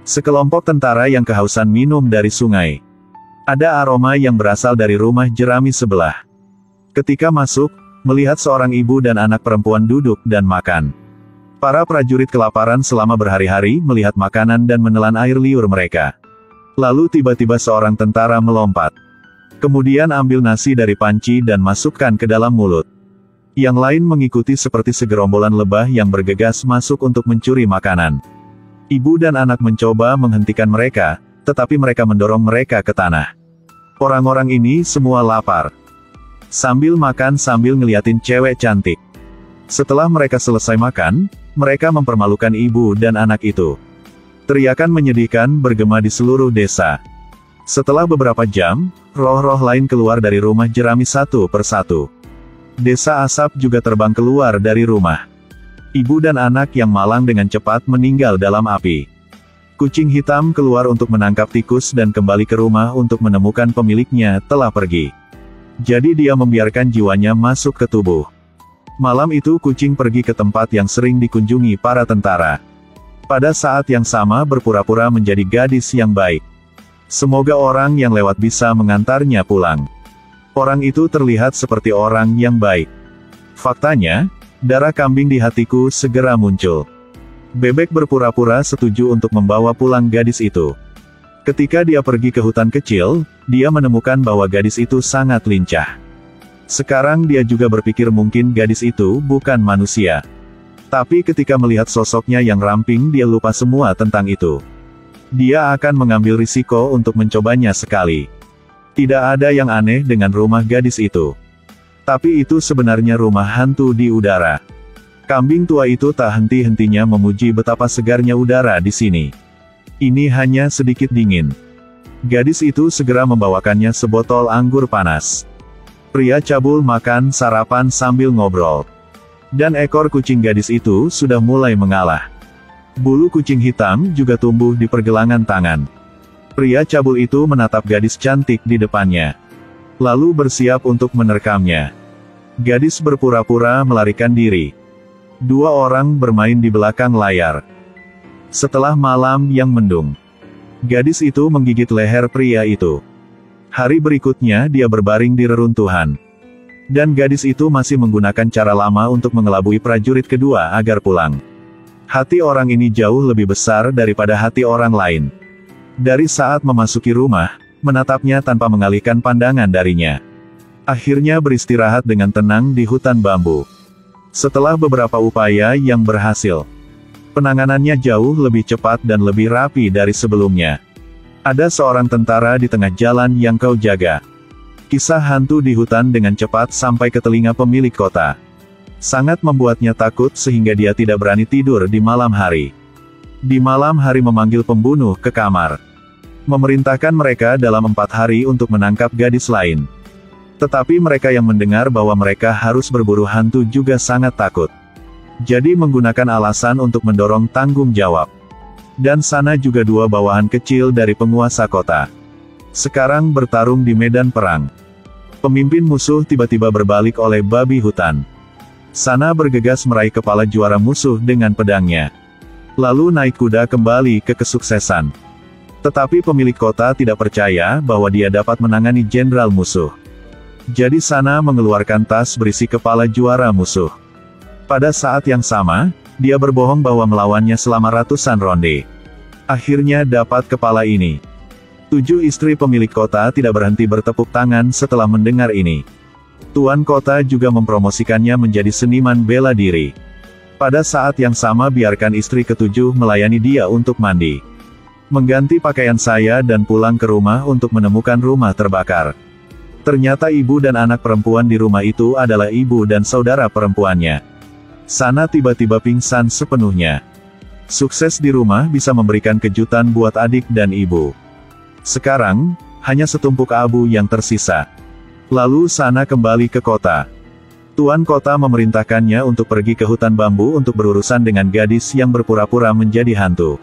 Sekelompok tentara yang kehausan minum dari sungai. Ada aroma yang berasal dari rumah jerami sebelah. Ketika masuk, melihat seorang ibu dan anak perempuan duduk dan makan. Para prajurit kelaparan selama berhari-hari melihat makanan dan menelan air liur mereka. Lalu tiba-tiba seorang tentara melompat. Kemudian ambil nasi dari panci dan masukkan ke dalam mulut. Yang lain mengikuti seperti segerombolan lebah yang bergegas masuk untuk mencuri makanan. Ibu dan anak mencoba menghentikan mereka, tetapi mereka mendorong mereka ke tanah. Orang-orang ini semua lapar. Sambil makan sambil ngeliatin cewek cantik. Setelah mereka selesai makan, mereka mempermalukan ibu dan anak itu. Teriakan menyedihkan bergema di seluruh desa. Setelah beberapa jam, roh-roh lain keluar dari rumah jerami satu persatu. Desa asap juga terbang keluar dari rumah. Ibu dan anak yang malang dengan cepat meninggal dalam api. Kucing hitam keluar untuk menangkap tikus dan kembali ke rumah untuk menemukan pemiliknya telah pergi. Jadi dia membiarkan jiwanya masuk ke tubuh. Malam itu kucing pergi ke tempat yang sering dikunjungi para tentara. Pada saat yang sama berpura-pura menjadi gadis yang baik. Semoga orang yang lewat bisa mengantarnya pulang. Orang itu terlihat seperti orang yang baik. Faktanya, darah kambing di hatiku segera muncul. Bebek berpura-pura setuju untuk membawa pulang gadis itu. Ketika dia pergi ke hutan kecil, dia menemukan bahwa gadis itu sangat lincah. Sekarang dia juga berpikir mungkin gadis itu bukan manusia. Tapi ketika melihat sosoknya yang ramping dia lupa semua tentang itu. Dia akan mengambil risiko untuk mencobanya sekali. Tidak ada yang aneh dengan rumah gadis itu. Tapi itu sebenarnya rumah hantu di udara. Kambing tua itu tak henti-hentinya memuji betapa segarnya udara di sini. Ini hanya sedikit dingin. Gadis itu segera membawakannya sebotol anggur panas. Pria cabul makan sarapan sambil ngobrol. Dan ekor kucing gadis itu sudah mulai mengalah. Bulu kucing hitam juga tumbuh di pergelangan tangan. Pria cabul itu menatap gadis cantik di depannya. Lalu bersiap untuk menerkamnya. Gadis berpura-pura melarikan diri. Dua orang bermain di belakang layar. Setelah malam yang mendung, gadis itu menggigit leher pria itu. Hari berikutnya dia berbaring di reruntuhan. Dan gadis itu masih menggunakan cara lama untuk mengelabui prajurit kedua agar pulang. Hati orang ini jauh lebih besar daripada hati orang lain. Dari saat memasuki rumah, menatapnya tanpa mengalihkan pandangan darinya. Akhirnya beristirahat dengan tenang di hutan bambu. Setelah beberapa upaya yang berhasil, penanganannya jauh lebih cepat dan lebih rapi dari sebelumnya. Ada seorang tentara di tengah jalan yang kau jaga. Kisah hantu di hutan dengan cepat sampai ke telinga pemilik kota. Sangat membuatnya takut sehingga dia tidak berani tidur di malam hari. Di malam hari memanggil pembunuh ke kamar. Memerintahkan mereka dalam 4 hari untuk menangkap gadis lain. Tetapi mereka yang mendengar bahwa mereka harus berburu hantu juga sangat takut. Jadi menggunakan alasan untuk mendorong tanggung jawab. Dan sana juga 2 bawahan kecil dari penguasa kota. Sekarang bertarung di medan perang. Pemimpin musuh tiba-tiba berbalik oleh babi hutan. Sana bergegas meraih kepala juara musuh dengan pedangnya. Lalu naik kuda kembali ke kesuksesan. Tetapi pemilik kota tidak percaya bahwa dia dapat menangani jenderal musuh. Jadi Sana mengeluarkan tas berisi kepala juara musuh. Pada saat yang sama, dia berbohong bahwa melawannya selama ratusan ronde. Akhirnya dapat kepala ini. 7 istri pemilik kota tidak berhenti bertepuk tangan setelah mendengar ini. Tuan kota juga mempromosikannya menjadi seniman bela diri. Pada saat yang sama biarkan istri ke-7 melayani dia untuk mandi. Mengganti pakaian saya dan pulang ke rumah untuk menemukan rumah terbakar. Ternyata ibu dan anak perempuan di rumah itu adalah ibu dan saudara perempuannya. Sana tiba-tiba pingsan sepenuhnya. Sukses di rumah bisa memberikan kejutan buat adik dan ibu. Sekarang, hanya setumpuk abu yang tersisa. Lalu Sana kembali ke kota. Tuan kota memerintahkannya untuk pergi ke hutan bambu untuk berurusan dengan gadis yang berpura-pura menjadi hantu.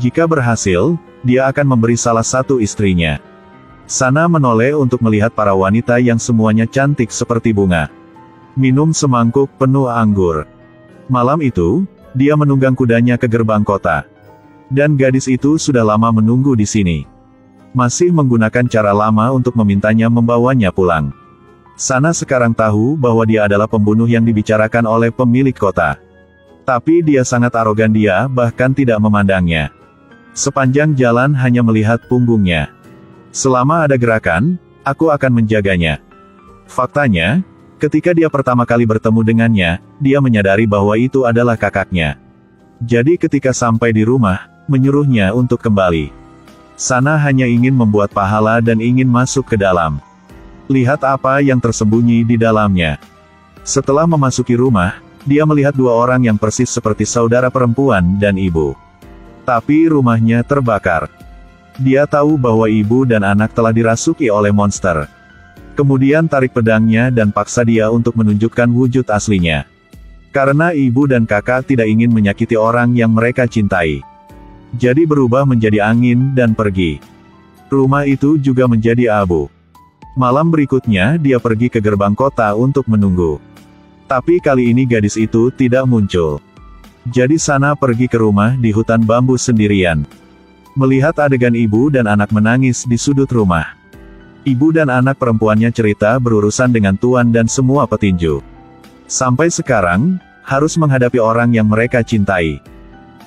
Jika berhasil, dia akan memberi salah satu istrinya. Sana menoleh untuk melihat para wanita yang semuanya cantik seperti bunga. Minum semangkuk penuh anggur. Malam itu, dia menunggang kudanya ke gerbang kota. Dan gadis itu sudah lama menunggu di sini. Masih menggunakan cara lama untuk memintanya membawanya pulang. Sana sekarang tahu bahwa dia adalah pembunuh yang dibicarakan oleh pemilik kota. Tapi dia sangat arogan, dia bahkan tidak memandangnya. Sepanjang jalan hanya melihat punggungnya. Selama ada gerakan, aku akan menjaganya. Faktanya, ketika dia pertama kali bertemu dengannya, dia menyadari bahwa itu adalah kakaknya. Jadi ketika sampai di rumah, menyuruhnya untuk kembali. Sana hanya ingin membuat pahala dan ingin masuk ke dalam. Lihat apa yang tersembunyi di dalamnya. Setelah memasuki rumah, dia melihat dua orang yang persis seperti saudara perempuan dan ibu. Tapi rumahnya terbakar. Dia tahu bahwa ibu dan anak telah dirasuki oleh monster. Kemudian tarik pedangnya dan paksa dia untuk menunjukkan wujud aslinya. Karena ibu dan kakak tidak ingin menyakiti orang yang mereka cintai. Jadi berubah menjadi angin dan pergi. Rumah itu juga menjadi abu. Malam berikutnya dia pergi ke gerbang kota untuk menunggu. Tapi kali ini gadis itu tidak muncul. Jadi Sana pergi ke rumah di hutan bambu sendirian. Melihat adegan ibu dan anak menangis di sudut rumah. Ibu dan anak perempuannya cerita berurusan dengan tuan dan semua petinju. Sampai sekarang, harus menghadapi orang yang mereka cintai.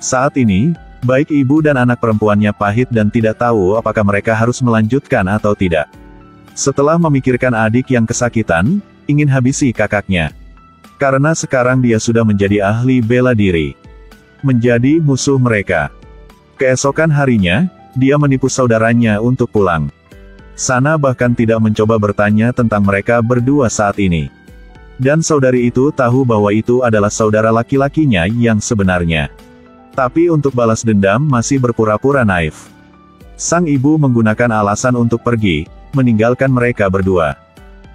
Saat ini, baik ibu dan anak perempuannya pahit dan tidak tahu apakah mereka harus melanjutkan atau tidak. Setelah memikirkan adik yang kesakitan, ingin habisi kakaknya. Karena sekarang dia sudah menjadi ahli bela diri. Menjadi musuh mereka. Keesokan harinya, dia menipu saudaranya untuk pulang. Sana bahkan tidak mencoba bertanya tentang mereka berdua saat ini. Dan saudari itu tahu bahwa itu adalah saudara laki-lakinya yang sebenarnya. Tapi untuk balas dendam masih berpura-pura naif. Sang ibu menggunakan alasan untuk pergi, meninggalkan mereka berdua.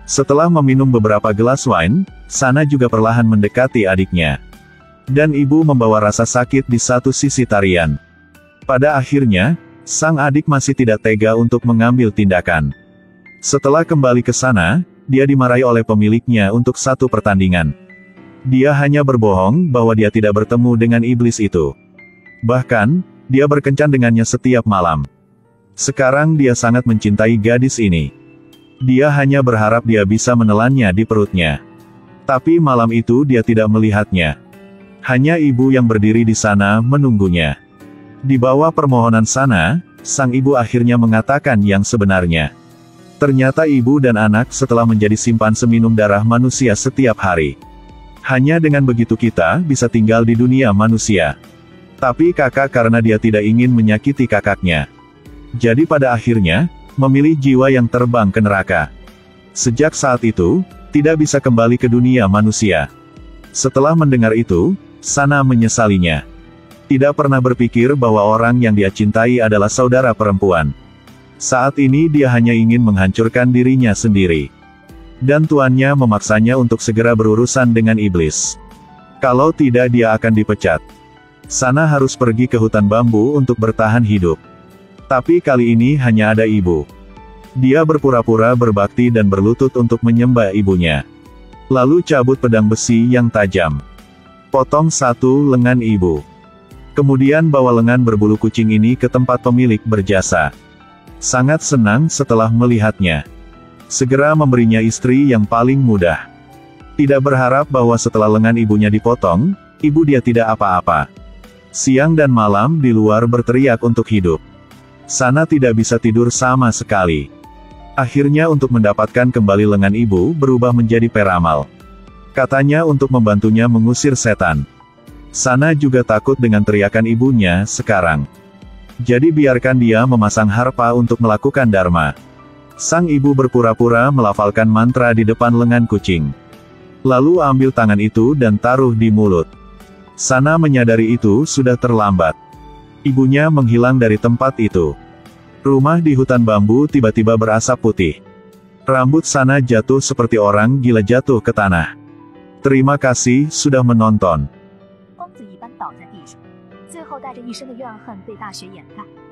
Setelah meminum beberapa gelas wine, Sana juga perlahan mendekati adiknya. Dan ibu membawa rasa sakit di satu sisi tarian. Pada akhirnya, sang adik masih tidak tega untuk mengambil tindakan. Setelah kembali ke sana, dia dimarahi oleh pemiliknya untuk satu pertandingan. Dia hanya berbohong bahwa dia tidak bertemu dengan iblis itu. Bahkan, dia berkencan dengannya setiap malam. Sekarang dia sangat mencintai gadis ini. Dia hanya berharap dia bisa menelannya di perutnya. Tapi malam itu dia tidak melihatnya. Hanya ibu yang berdiri di sana menunggunya. Di bawah permohonan Sana, sang ibu akhirnya mengatakan yang sebenarnya. Ternyata ibu dan anak setelah menjadi simpan seminum darah manusia setiap hari. Hanya dengan begitu kita bisa tinggal di dunia manusia. Tapi kakak karena dia tidak ingin menyakiti kakaknya. Jadi pada akhirnya, memilih jiwa yang terbang ke neraka. Sejak saat itu, tidak bisa kembali ke dunia manusia. Setelah mendengar itu, Sana menyesalinya. Tidak pernah berpikir bahwa orang yang dia cintai adalah saudara perempuan. Saat ini dia hanya ingin menghancurkan dirinya sendiri. Dan tuannya memaksanya untuk segera berurusan dengan iblis. Kalau tidak dia akan dipecat. Sana harus pergi ke hutan bambu untuk bertahan hidup. Tapi kali ini hanya ada ibu. Dia berpura-pura berbakti dan berlutut untuk menyembah ibunya. Lalu cabut pedang besi yang tajam. Potong satu lengan ibu. Kemudian bawa lengan berbulu kucing ini ke tempat pemilik berjasa. Sangat senang setelah melihatnya. Segera memberinya istri yang paling mudah. Tidak berharap bahwa setelah lengan ibunya dipotong, ibu dia tidak apa-apa. Siang dan malam di luar berteriak untuk hidup. Sana tidak bisa tidur sama sekali. Akhirnya untuk mendapatkan kembali lengan ibu berubah menjadi peramal. Katanya untuk membantunya mengusir setan. Sana juga takut dengan teriakan ibunya sekarang. Jadi biarkan dia memasang harpa untuk melakukan dharma. Sang ibu berpura-pura melafalkan mantra di depan lengan kucing. Lalu ambil tangan itu dan taruh di mulut. Sana menyadari itu sudah terlambat. Ibunya menghilang dari tempat itu. Rumah di hutan bambu tiba-tiba berasap putih. Rambut Sana jatuh seperti orang gila jatuh ke tanah. Terima kasih sudah menonton. 公子一般倒在地上，最后带着一身的怨恨被大雪掩盖。